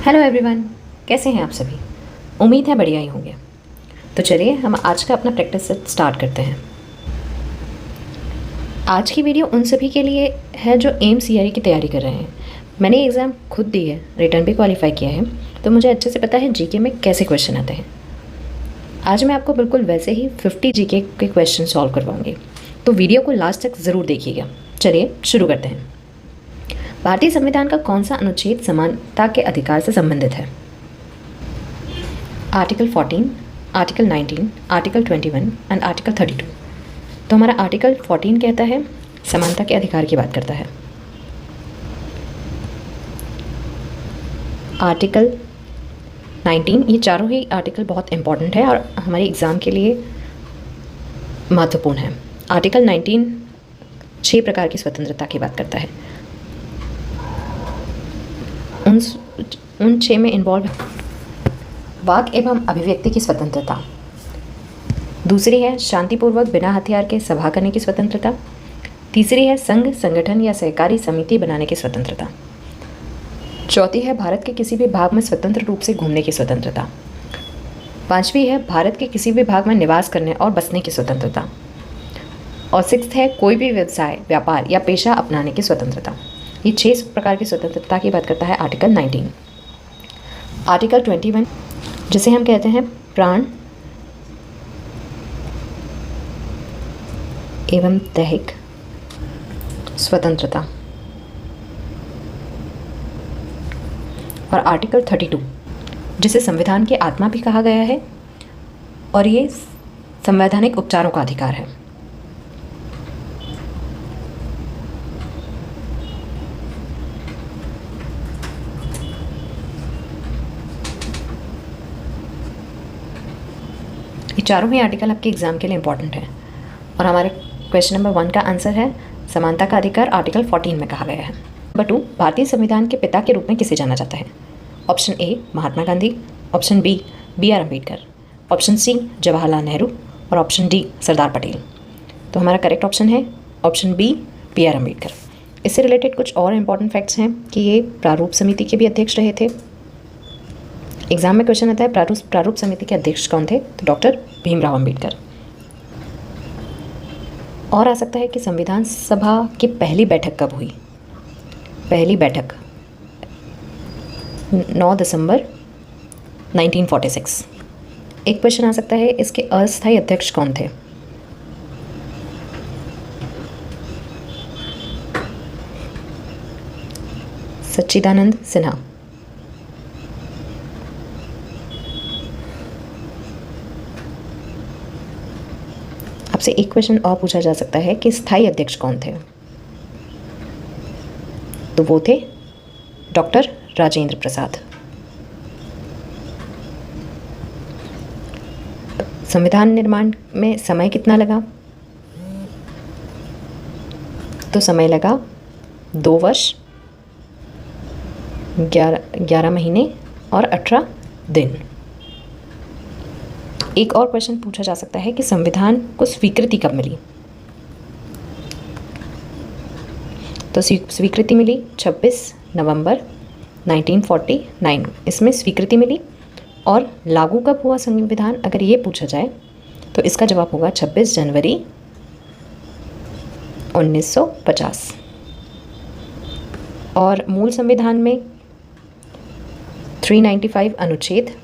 Hello everyone, कैसे हैं आप सभी। उम्मीद है बढ़िया ही होंगे। तो चलिए हम आज का अपना प्रैक्टिस सेट स्टार्ट करते हैं। आज की वीडियो उन सभी के लिए है जो एम सीआरई की तैयारी कर रहे हैं। मैंने एग्ज़ाम खुद दी है, रिटर्न भी क्वालिफाई किया है, तो मुझे अच्छे से पता है जीके में कैसे क्वेश्चन आते हैं। आज मैं आपको बिल्कुल वैसे ही 50 जीके के क्वेश्चन सॉल्व करवाऊँगी, तो वीडियो को लास्ट तक ज़रूर देखिएगा। चलिए शुरू करते हैं। भारतीय संविधान का कौन सा अनुच्छेद समानता के अधिकार से संबंधित है? Article 14, article 19, article 21 and article 32। तो हमारा आर्टिकल 14 कहता है समानता के अधिकार की बात करता है। आर्टिकल 19, ये चारों ही आर्टिकल बहुत इंपॉर्टेंट है और हमारे एग्ज़ाम के लिए महत्वपूर्ण है। आर्टिकल 19 6 प्रकार की स्वतंत्रता की बात करता है। उन 6 में इन्वॉल्व वाक एवं अभिव्यक्ति की स्वतंत्रता। दूसरी है शांतिपूर्वक बिना हथियार के सभा करने की स्वतंत्रता। तीसरी है संघ, संगठन या सहकारी समिति बनाने की स्वतंत्रता। चौथी है भारत के किसी भी भाग में स्वतंत्र रूप से घूमने की स्वतंत्रता। पांचवी है भारत के किसी भी भाग में निवास करने और बसने की स्वतंत्रता। और सिक्स्थ है कोई भी व्यवसाय, व्यापार या पेशा अपनाने की स्वतंत्रता। ये 6 प्रकार की स्वतंत्रता की बात करता है आर्टिकल 19। आर्टिकल 21, जिसे हम कहते हैं प्राण एवं दैहिक स्वतंत्रता। और आर्टिकल 32, जिसे संविधान की आत्मा भी कहा गया है और ये संवैधानिक उपचारों का अधिकार है। ये चारों ही आर्टिकल आपके एग्जाम के लिए इंपॉर्टेंट है। और हमारे क्वेश्चन नंबर 1 का आंसर है समानता का अधिकार आर्टिकल 14 में कहा गया है। नंबर 2, भारतीय संविधान के पिता के रूप में किसे जाना जाता है? Option A Mahatma Gandhi, option B BR Ambedkar, option C Jawaharlal Nehru और ऑप्शन डी सरदार पटेल। तो हमारा करेक्ट ऑप्शन है ऑप्शन बी BR अम्बेडकर। इससे रिलेटेड कुछ और इम्पॉर्टेंट फैक्ट्स हैं कि ये प्रारूप समिति के भी अध्यक्ष रहे थे। एग्जाम में क्वेश्चन आता है प्रारूप समिति के अध्यक्ष कौन थे? तो डॉक्टर भीमराव अम्बेडकर। और आ सकता है कि संविधान सभा की पहली बैठक कब हुई? पहली बैठक 9 दिसंबर 1946। एक क्वेश्चन आ सकता है इसके अस्थायी अध्यक्ष कौन थे? सच्चिदानंद सिन्हा। आपसे एक क्वेश्चन और पूछा जा सकता है कि स्थायी अध्यक्ष कौन थे? तो वो थे डॉक्टर राजेंद्र प्रसाद। संविधान निर्माण में समय कितना लगा? तो समय लगा 2 वर्ष 11 महीने और 18 दिन। एक और क्वेश्चन पूछा जा सकता है कि संविधान को स्वीकृति कब मिली? तो स्वीकृति मिली 26 नवंबर 1949। इसमें स्वीकृति मिली। और लागू कब हुआ संविधान, अगर ये पूछा जाए तो इसका जवाब होगा 26 जनवरी 1950। और मूल संविधान में 395 अनुच्छेद,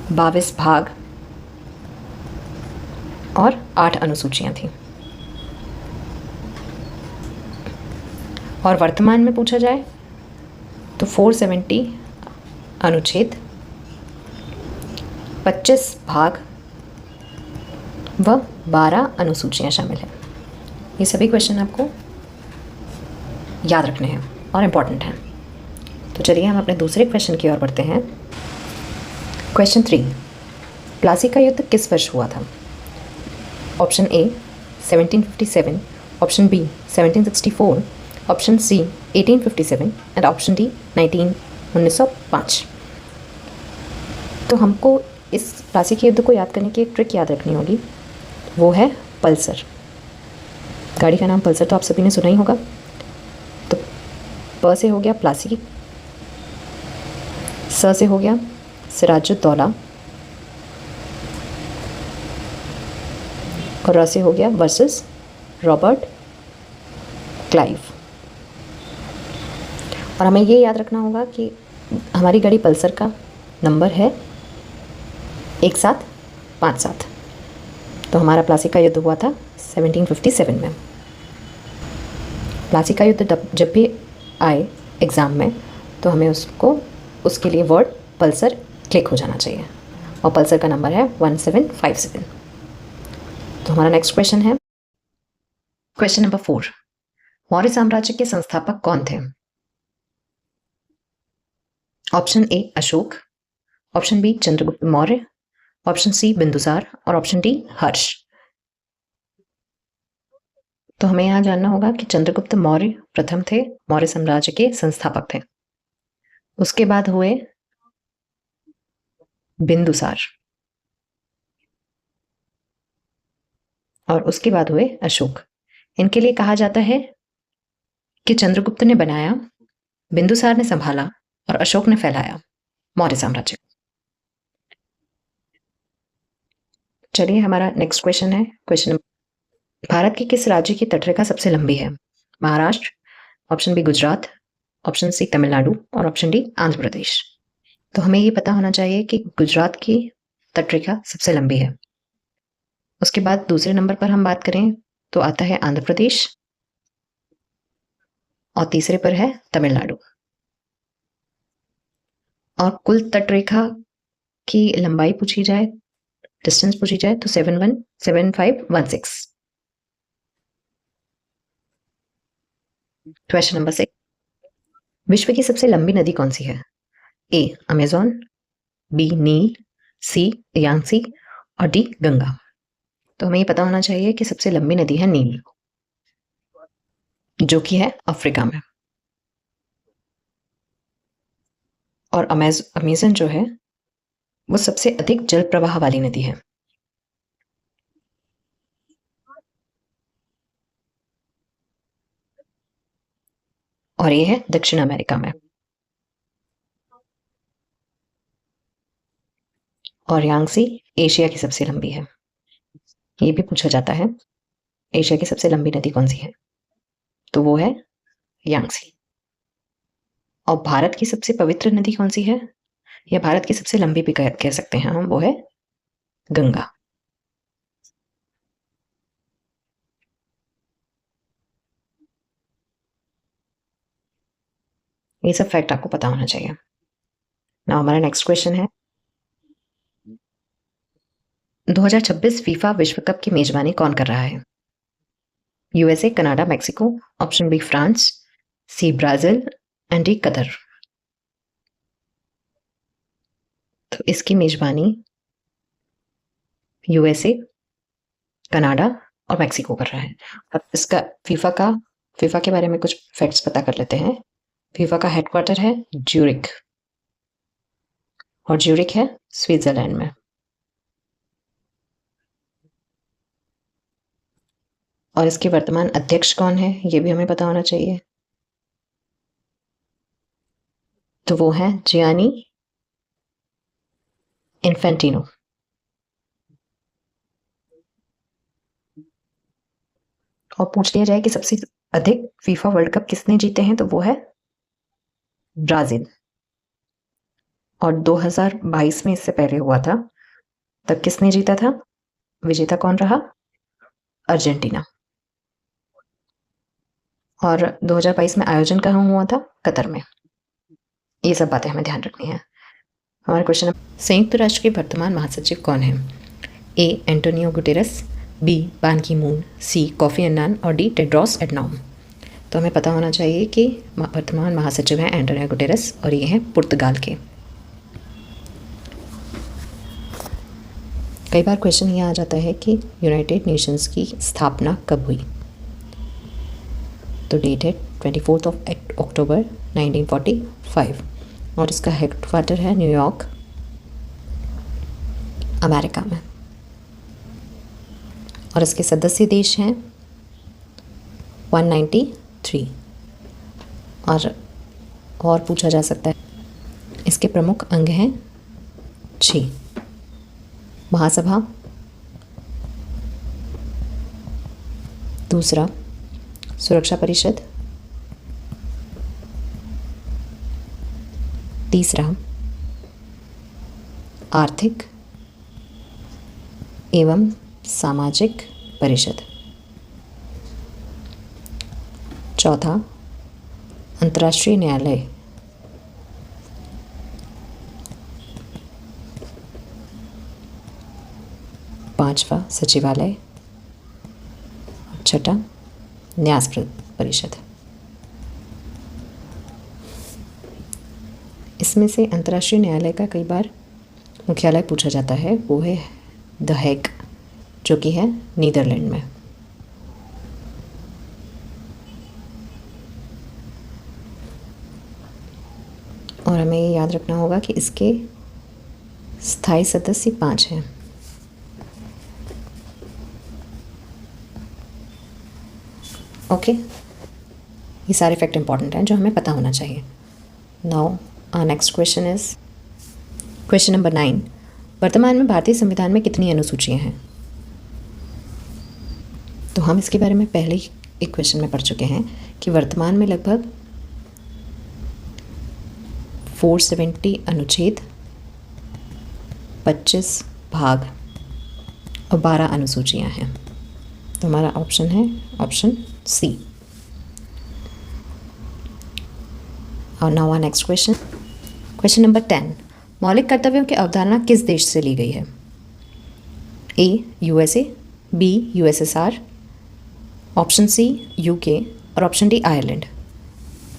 22 भाग और 8 अनुसूचियां थीं। और वर्तमान में पूछा जाए तो 470 अनुच्छेद, 25 भाग व 12 अनुसूचियां शामिल हैं। ये सभी क्वेश्चन आपको याद रखने हैं और इम्पॉर्टेंट हैं। तो चलिए हम अपने दूसरे क्वेश्चन की ओर बढ़ते हैं। क्वेश्चन 3, प्लासी का युद्ध किस वर्ष हुआ था? Option A 1757, option B 1764, option C 1857 and option D 1905। तो हमको इस प्लासी के युद्ध को याद करने की एक ट्रिक याद रखनी होगी, वो है पल्सर। गाड़ी का नाम पल्सर तो आप सभी ने सुना ही होगा। तो प से हो गया प्लासी, स से हो गया सिराजुद्दौला और र से हो गया वर्सेस रॉबर्ट क्लाइव। और हमें ये याद रखना होगा कि हमारी गाड़ी पल्सर का नंबर है 1757। तो हमारा प्लासी का युद्ध हुआ था 1757 में। प्लासी का युद्ध जब भी आए एग्ज़ाम में तो हमें उसके लिए वर्ड पल्सर क्लिक हो जाना चाहिए और पल्सर का नंबर है 1757। तो हमारा नेक्स्ट क्वेश्चन है क्वेश्चन नंबर 4। मौर्य साम्राज्य के संस्थापक कौन थे? Option A Ashoka, option B Chandragupta Maurya, option C Bindusara और ऑप्शन डी हर्ष। तो हमें यहाँ जानना होगा कि चंद्रगुप्त मौर्य प्रथम थे, मौर्य साम्राज्य के संस्थापक थे। उसके बाद हुए बिंदुसार और उसके बाद हुए अशोक। इनके लिए कहा जाता है कि चंद्रगुप्त ने बनाया, बिंदुसार ने संभाला और अशोक ने फैलाया मौर्य साम्राज्य। चलिए हमारा नेक्स्ट क्वेश्चन है क्वेश्चन, भारत की किस राज्य की तटरेखा सबसे लंबी है? Maharashtra, option B Gujarat, option C Tamil Nadu और ऑप्शन डी आंध्र प्रदेश। तो हमें ये पता होना चाहिए कि गुजरात की तटरेखा सबसे लंबी है। उसके बाद दूसरे नंबर पर हम बात करें तो आता है आंध्र प्रदेश और तीसरे पर है तमिलनाडु। और कुल तटरेखा की लंबाई पूछी जाए, डिस्टेंस पूछी जाए तो 717516। क्वेश्चन नंबर 6, विश्व की सबसे लंबी नदी कौन सी है? ए अमेजॉन, बी नील, सी यांसी और डी गंगा। तो हमें ये पता होना चाहिए कि सबसे लंबी नदी है नील, जो कि है अफ्रीका में। और अमेजन जो है वो सबसे अधिक जल प्रवाह वाली नदी है। और ये है दक्षिण अमेरिका में। और यांसी एशिया की सबसे लंबी है। ये भी पूछा जाता है एशिया की सबसे लंबी नदी कौन सी है, तो वो है यांसी। और भारत की सबसे पवित्र नदी कौन सी है, या भारत की सबसे लंबी भी कह सकते हैं हम, वो है गंगा। ये सब फैक्ट आपको पता होना चाहिए ना। हमारा नेक्स्ट क्वेश्चन है 2026 फीफा विश्व कप की मेजबानी कौन कर रहा है? USA, Canada, Mexico, option B France, C Brazil and D Qatar. तो इसकी मेजबानी यूएसए, कनाडा और मैक्सिको कर रहा है। अब इसका फीफा के बारे में कुछ फैक्ट्स पता कर लेते हैं। फीफा का हेडक्वार्टर है ज्यूरिक और ज्यूरिक है स्विट्जरलैंड में। और इसके वर्तमान अध्यक्ष कौन है ये भी हमें पता होना चाहिए, तो वो है जियानी इन्फेंटिनो। और पूछ लिया जाए कि सबसे अधिक फीफा वर्ल्ड कप किसने जीते हैं, तो वो है ब्राजील। और 2022 में इससे पहले हुआ था, तब किसने जीता था? विजेता कौन रहा? अर्जेंटीना। और 2022 में आयोजन कहाँ हुआ था? कतर में। ये सब बातें हमें ध्यान रखनी है। हमारा क्वेश्चन है संयुक्त राष्ट्र के वर्तमान महासचिव कौन है? ए एंटोनियो गुटेरस, बी बान की मून, सी कॉफी अन्नान और डी टेड्रोस एडनॉम। तो हमें पता होना चाहिए कि वर्तमान महासचिव हैं एंटोनियो गुटेरस और ये हैं पुर्तगाल के। कई बार क्वेश्चन ये आ जाता है कि यूनाइटेड नेशंस की स्थापना कब हुई? तो डेट है 24 अक्टूबर 1945 और इसका हेडक्वार्टर है न्यूयॉर्क, अमेरिका में। और इसके सदस्य देश हैं 193 और और पूछा जा सकता है। इसके प्रमुख अंग हैं 6। महासभा, दूसरा सुरक्षा परिषद, तीसरा आर्थिक एवं सामाजिक परिषद, चौथा अंतर्राष्ट्रीय न्यायालय, पांचवा सचिवालय, छठा न्यास परिषद। इसमें से अंतर्राष्ट्रीय न्यायालय का कई बार मुख्यालय पूछा जाता है, वो है द हेग, जो कि है नीदरलैंड में। और हमें ये याद रखना होगा कि इसके स्थायी सदस्य 5 हैं। ओके, ये सारे फैक्ट इंपॉर्टेंट हैं जो हमें पता होना चाहिए। Now our next question is question number 9। वर्तमान में भारतीय संविधान में कितनी अनुसूचियां हैं? तो हम इसके बारे में पहले ही एक क्वेश्चन में पढ़ चुके हैं कि वर्तमान में लगभग 470 अनुच्छेद, 25 भाग और 12 अनुसूचियां हैं। तो हमारा ऑप्शन है ऑप्शन सी। और now our next question, question number 10। मौलिक कर्तव्यों की अवधारणा किस देश से ली गई है? A USA, B USSR, option C UK और ऑप्शन डी आयरलैंड।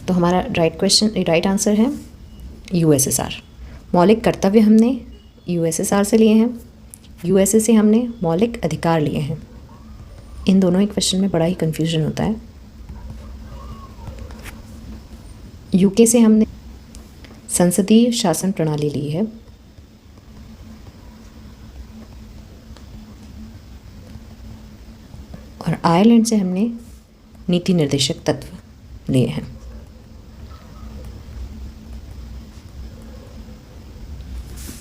तो हमारा राइट आंसर है यूएसएसआर। मौलिक कर्तव्य हमने यूएसएसआर से लिए हैं, यूएसए से हमने मौलिक अधिकार लिए हैं। इन दोनों ही क्वेश्चन में बड़ा ही कन्फ्यूजन होता है। यूके से हमने संसदीय शासन प्रणाली ली है, और आयरलैंड से हमने नीति निर्देशक तत्व लिए हैं।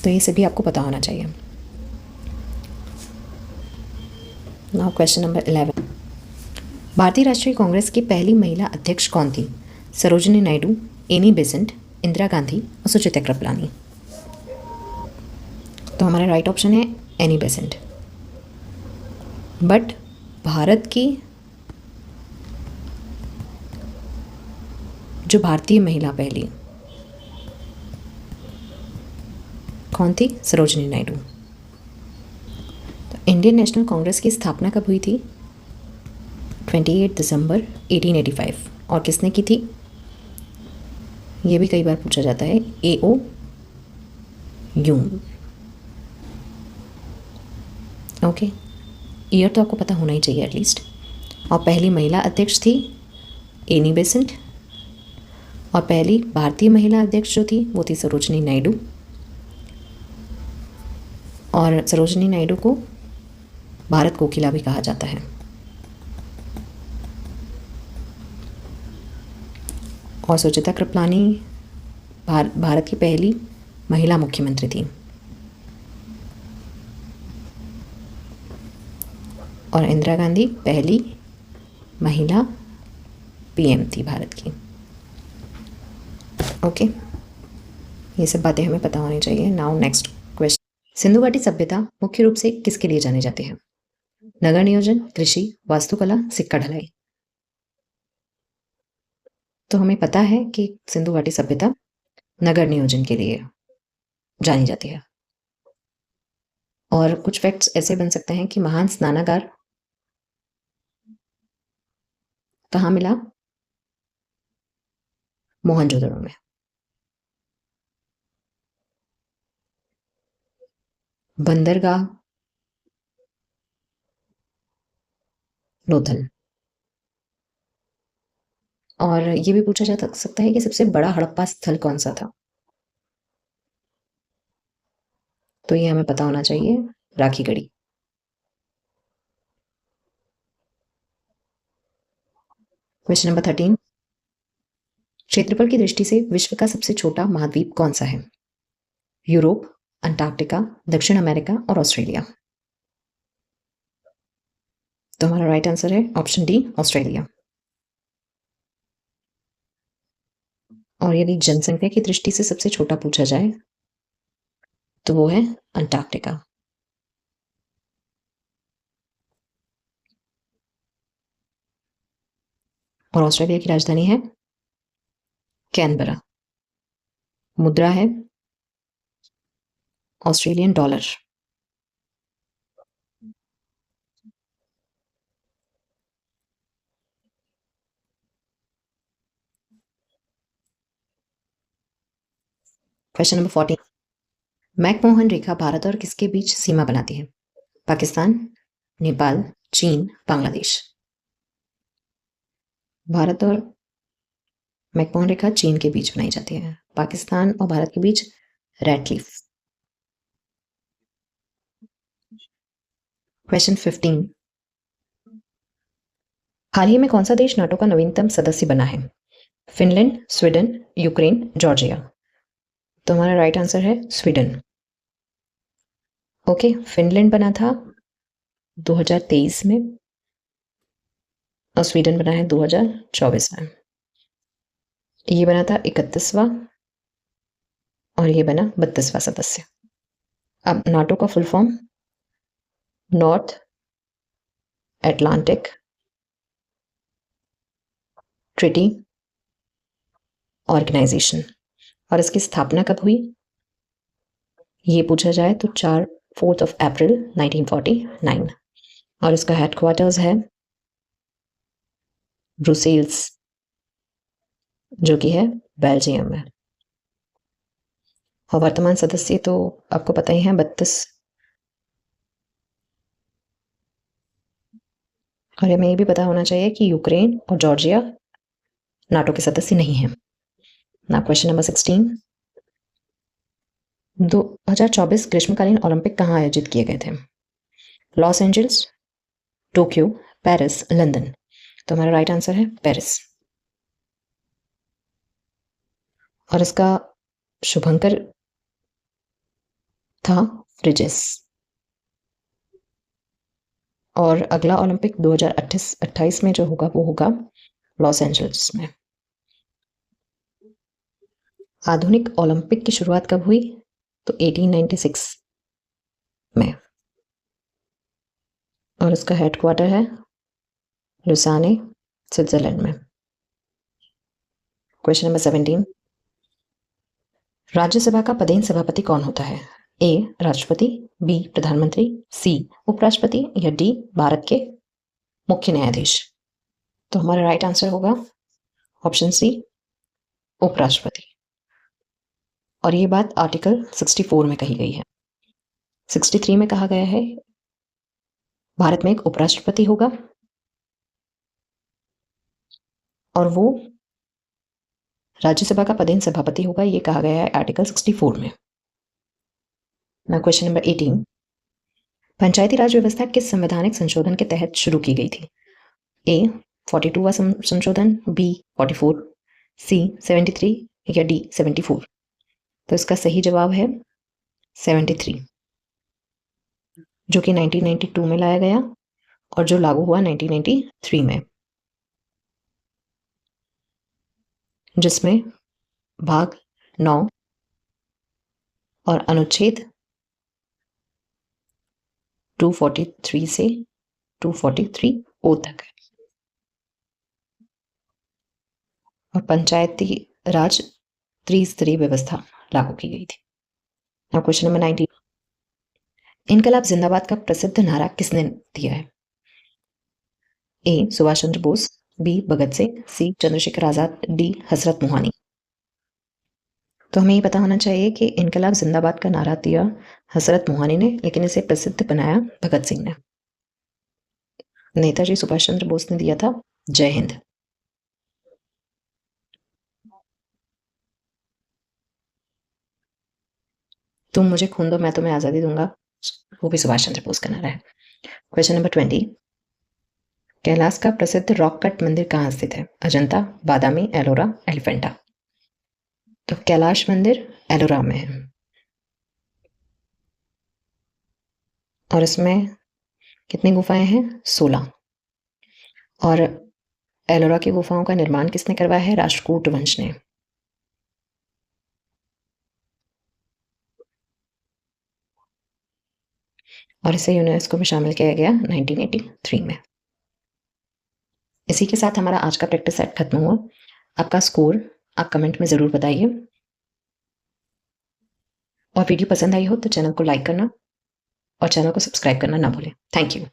तो ये सभी आपको पता होना चाहिए। Now question number 11। भारतीय राष्ट्रीय कांग्रेस की पहली महिला अध्यक्ष कौन थी? सरोजिनी नायडू, एनी बेसेंट, इंदिरा गांधी और सुचित्रा कृपलानी। तो हमारा राइट ऑप्शन है एनी बेसेंट। बट भारत की जो भारतीय महिला पहली कौन थी? सरोजिनी नायडू। तो इंडियन नेशनल कांग्रेस की स्थापना कब हुई थी? 28 दिसंबर 1885। और किसने की थी? ये भी कई बार पूछा जाता है, A.O. ह्यूम। ओके, ईयर तो आपको पता होना ही चाहिए एटलीस्ट। और पहली महिला अध्यक्ष थी एनी बेसेंट, और पहली भारतीय महिला अध्यक्ष जो थी वो थी सरोजिनी नायडू। और सरोजिनी नायडू को भारत कोकिला भी कहा जाता है। और सुचित्रा कृपलानी भारत की पहली महिला मुख्यमंत्री थी। और इंदिरा गांधी पहली महिला पीएम थी भारत की। ओके, ये सब बातें हमें पता होनी चाहिए। नाउ नेक्स्ट क्वेश्चन, सिंधु घाटी सभ्यता मुख्य रूप से किसके लिए जाने जाते हैं? नगर नियोजन, कृषि, वास्तुकला, सिक्का ढलाई। तो हमें पता है कि सिंधु घाटी सभ्यता नगर नियोजन के लिए जानी जाती है। और कुछ फैक्ट्स ऐसे बन सकते हैं कि महान स्नानागार कहाँ मिला? मोहनजोदड़ो में। बंदरगाह लोथल। और ये भी पूछा जा सकता है कि सबसे बड़ा हड़प्पा स्थल कौन सा था? तो ये हमें पता होना चाहिए, राखीगढ़ी। Question number 13। क्षेत्रफल की दृष्टि से विश्व का सबसे छोटा महाद्वीप कौन सा है? यूरोप, अंटार्कटिका, दक्षिण अमेरिका और ऑस्ट्रेलिया। तो हमारा राइट आंसर है ऑप्शन डी, ऑस्ट्रेलिया। और यदि जनसंख्या की दृष्टि से सबसे छोटा पूछा जाए तो वो है अंटार्कटिका। और ऑस्ट्रेलिया की राजधानी है कैनबरा। मुद्रा है Australian dollar. Question number 14। McMahon रेखा भारत और किसके बीच सीमा बनाती है? पाकिस्तान, नेपाल, चीन, बांग्लादेश। भारत और मैकमोहन रेखा चीन के बीच बनाई जाती है, पाकिस्तान और भारत के बीच रेडक्लिफ। क्वेश्चन 15। हाल ही में कौन सा देश नाटो का नवीनतम सदस्य बना है? Finland, Sweden, Ukraine, Georgia. तो हमारा राइट आंसर है स्वीडन। ओके, फिनलैंड बना था 2023 में और स्वीडन बना है 2024 में। ये बना था 31वां और ये बना 32वां सदस्य। अब नाटो का full form North Atlantic Treaty Organisation. और इसकी स्थापना कब हुई ये पूछा जाए तो 4 अप्रैल 1949। और इसका हेडक्वार्टर्स है ब्रुसेल्स, जो कि है बेल्जियम में। और वर्तमान सदस्य तो आपको पता ही है 32। और हमें ये भी पता होना चाहिए कि यूक्रेन और जॉर्जिया नाटो के सदस्य नहीं हैं। ना क्वेश्चन नंबर 16। 2024 ग्रीष्मकालीन ओलंपिक कहाँ आयोजित किए गए थे? Los Angeles, Tokyo, Paris, London. तो हमारा राइट आंसर है पेरिस। और इसका शुभंकर था फ्रिजेस। और अगला ओलंपिक 2028 में जो होगा वो होगा लॉस एंजल्स में। आधुनिक ओलंपिक की शुरुआत कब हुई? तो 1896 में। और इसका हेडक्वार्टर है लुसाने, स्विट्जरलैंड में। Question number 17। राज्यसभा का पदेन सभापति कौन होता है? ए राष्ट्रपति, बी प्रधानमंत्री, सी उपराष्ट्रपति या डी भारत के मुख्य न्यायाधीश। तो हमारा राइट आंसर होगा ऑप्शन सी, उपराष्ट्रपति। और ये बात आर्टिकल 64 में कही गई है। 63 में कहा गया है भारत में एक उपराष्ट्रपति होगा और वो राज्यसभा का पदेन सभापति होगा, ये कहा गया है आर्टिकल 64 में। ना क्वेश्चन नंबर 18। पंचायती राज व्यवस्था किस संवैधानिक संशोधन के तहत शुरू की गई थी? ए 42वां संशोधन, बी 44, सी 73 या डी 74। तो इसका सही जवाब है 73, जो कि 1992 में लाया गया और जो लागू हुआ 1993 में, जिसमें भाग 9 और अनुच्छेद 243 से 243 तक है। और पंचायती राज त्रिस्तरीय व्यवस्था लागू की गई थी। अब क्वेश्चन नंबर 19। इनकलाब जिंदाबाद का प्रसिद्ध नारा किसने दिया है? ए सुभाष चंद्र बोस, बी भगत सिंह, सी चंद्रशेखर आजाद, डी हजरत मोहानी। तो हमें ये पता होना चाहिए कि इनकलाब जिंदाबाद का नारा दिया हजरत मोहानी ने, लेकिन इसे प्रसिद्ध बनाया भगत सिंह ने। नेताजी सुभाष चंद्र बोस ने दिया था जय हिंद। तुम मुझे खून दो मैं तुम्हें आजादी दूंगा, वो भी सुभाष चंद्र बोस का नारा है। Question number 20। कैलाश का प्रसिद्ध रॉक कट मंदिर कहाँ स्थित है? अजंता, बादामी, एलोरा, एलिफेंटा। तो कैलाश मंदिर एलोरा में है और इसमें कितनी गुफाएं हैं? 16। और एलोरा की गुफाओं का निर्माण किसने करवाया है? राष्ट्रकूट वंश ने। और इसे यूनेस्को में शामिल किया गया 1983 में। इसी के साथ हमारा आज का प्रैक्टिस सेट खत्म हुआ। आपका स्कोर आप कमेंट में ज़रूर बताइए और वीडियो पसंद आई हो तो चैनल को लाइक करना और चैनल को सब्सक्राइब करना ना भूलें। Thank you.